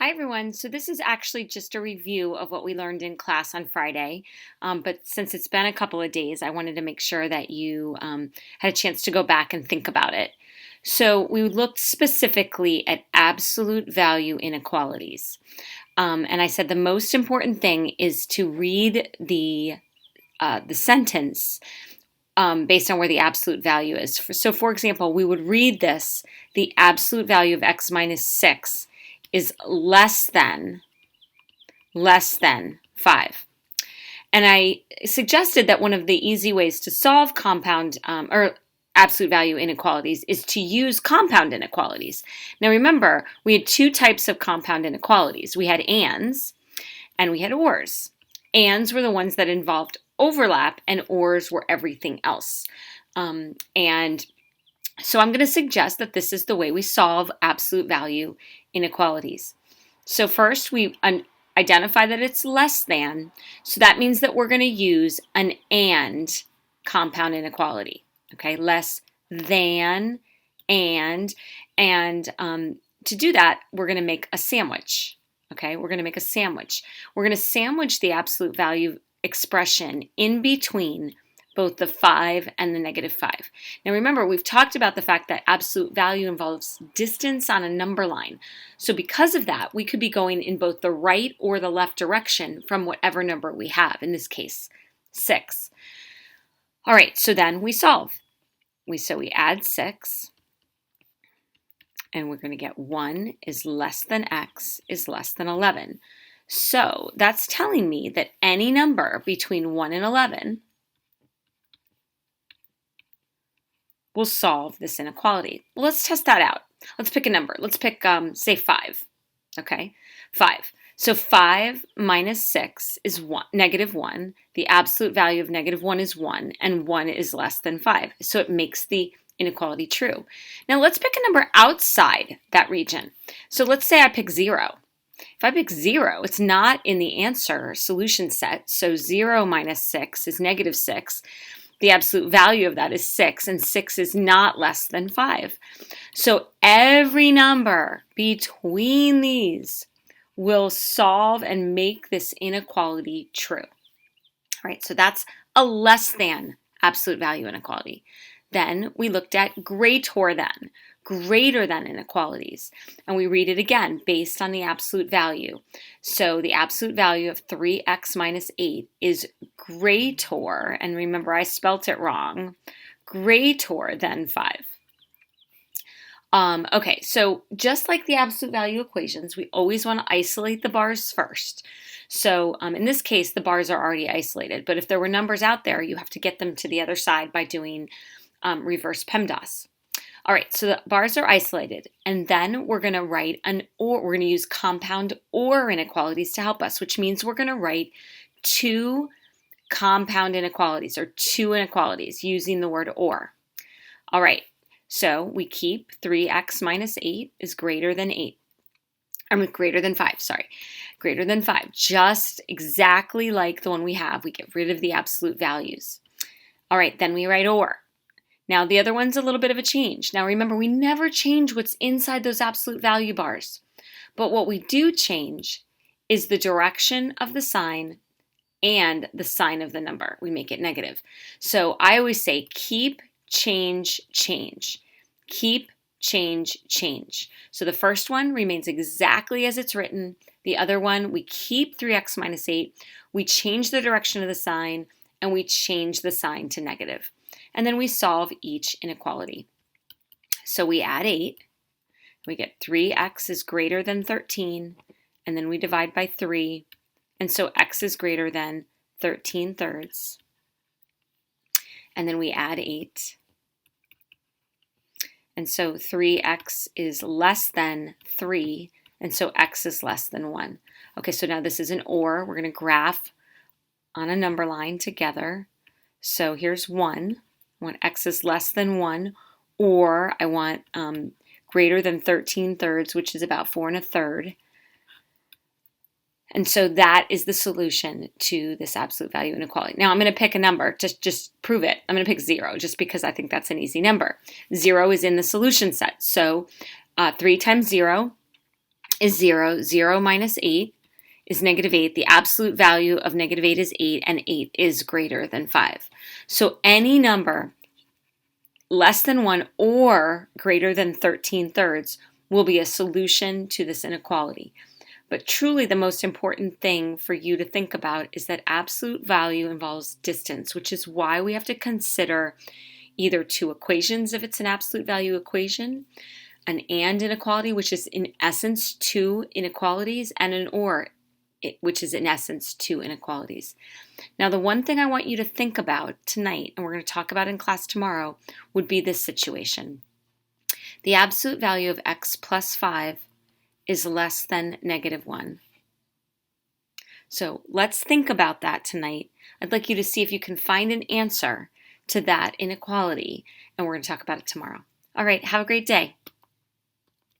Hi everyone. So this is actually just a review of what we learned in class on Friday. But since it's been a couple of days, I wanted to make sure that you had a chance to go back and think about it. So we looked specifically at absolute value inequalities. And I said the most important thing is to read the sentence based on where the absolute value is. So for example, we would read this: the absolute value of x minus 6 is less than 5. And I suggested that one of the easy ways to solve compound or absolute value inequalities is to use compound inequalities. Now remember, we had two types of compound inequalities. We had ands and we had ors. Ands were the ones that involved overlap and ors were everything else. And so I'm going to suggest that this is the way we solve absolute value inequalities. So first we identify that it's less than. So that means that we're going to use an and compound inequality. Okay, less than and to do that, we're going to make a sandwich. Okay, we're going to make a sandwich. We're going to sandwich the absolute value expression in between both the 5 and the negative 5. Now remember, we've talked about the fact that absolute value involves distance on a number line. So because of that, we could be going in both the right or the left direction from whatever number we have, in this case, 6. All right, so then we solve. So we add 6, and we're going to get 1 is less than x is less than 11. So that's telling me that any number between 1 and 11 will solve this inequality. Well, let's test that out. Let's pick a number. Let's pick, say, 5. Okay, 5. So 5 minus 6 is negative 1. The absolute value of negative 1 is 1, and 1 is less than 5. So it makes the inequality true. Now let's pick a number outside that region. So let's say I pick 0. If I pick 0, it's not in the answer solution set. So 0 minus 6 is negative 6. The absolute value of that is 6, and 6 is not less than 5. So every number between these will solve and make this inequality true. All right, so that's a less than absolute value inequality. Then we looked at greater than inequalities. And we read it again based on the absolute value. So the absolute value of 3x minus 8 is greater, and remember I spelt it wrong, greater than 5. Okay, so just like the absolute value equations, we always want to isolate the bars first. So in this case, the bars are already isolated, but if there were numbers out there, you have to get them to the other side by doing reverse PEMDAS. All right, so the bars are isolated, and then we're going to write we're going to use compound or inequalities to help us, which means we're going to write two compound inequalities or two inequalities using the word or. All right, so we keep 3x minus 8 is greater than 8. Greater than 5, greater than 5. Just exactly like the one we have, we get rid of the absolute values. All right, then we write or. Now, the other one's a little bit of a change. Now, remember, we never change what's inside those absolute value bars. But what we do change is the direction of the sign and the sign of the number. We make it negative. So I always say keep, change, change. Keep, change, change. So the first one remains exactly as it's written. The other one, we keep 3x minus 8. We change the direction of the sign, and we change the sign to negative. And then we solve each inequality. So we add 8, we get 3x is greater than 13, and then we divide by 3, and so x is greater than 13 thirds. And then we add 8, and so 3x is less than 3, and so x is less than 1. Okay, so now this is an or. We're going to graph on a number line together. So here's 1. I want x is less than 1, or I want greater than 13 thirds, which is about 4 1/3. And so that is the solution to this absolute value inequality. Now I'm going to pick a number, just prove it. I'm going to pick 0, just because I think that's an easy number. 0 is in the solution set. So 3 times 0 is 0. 0 minus 8 is negative 8. The absolute value of negative 8 is 8, and 8 is greater than 5. So any number less than 1 or greater than 13 thirds will be a solution to this inequality. But truly the most important thing for you to think about is that absolute value involves distance, which is why we have to consider either two equations if it's an absolute value equation, an and inequality, which is in essence two inequalities, and an or, which is in essence two inequalities. Now, the one thing I want you to think about tonight, and we're going to talk about in class tomorrow, would be this situation. The absolute value of x plus 5 is less than negative 1. So let's think about that tonight. I'd like you to see if you can find an answer to that inequality, and we're going to talk about it tomorrow. All right, have a great day.